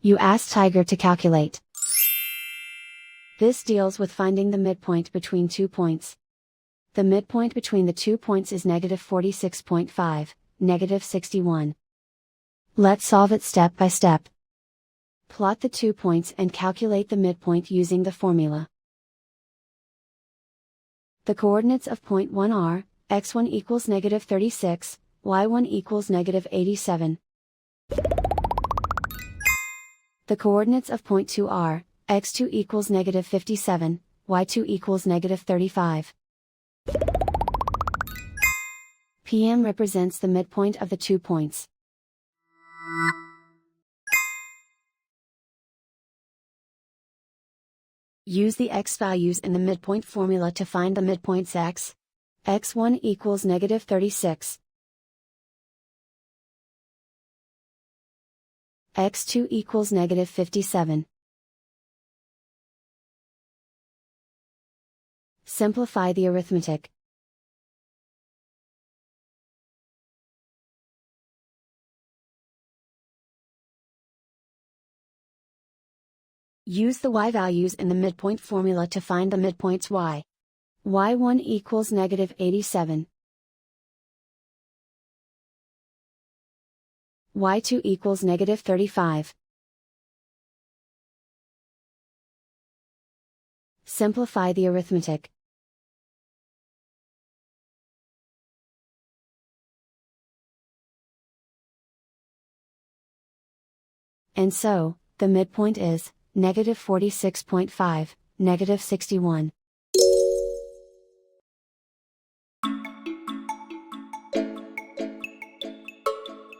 You ask Tiger to calculate. This deals with finding the midpoint between 2 points. The midpoint between the 2 points is -46.5, -61. Let's solve it step by step. Plot the 2 points and calculate the midpoint using the formula. The coordinates of point 1 are, x1 equals -36, y1 equals -87. The coordinates of point 2 are, x2 equals -57, y2 equals -35. PM represents the midpoint of the 2 points. Use the x values in the midpoint formula to find the midpoints x. x1 equals -36. x2 equals -57. Simplify the arithmetic. Use the y values in the midpoint formula to find the midpoints y. y1 equals -87. y2 equals -35. Simplify the arithmetic. And so, the midpoint is -46.5, -61.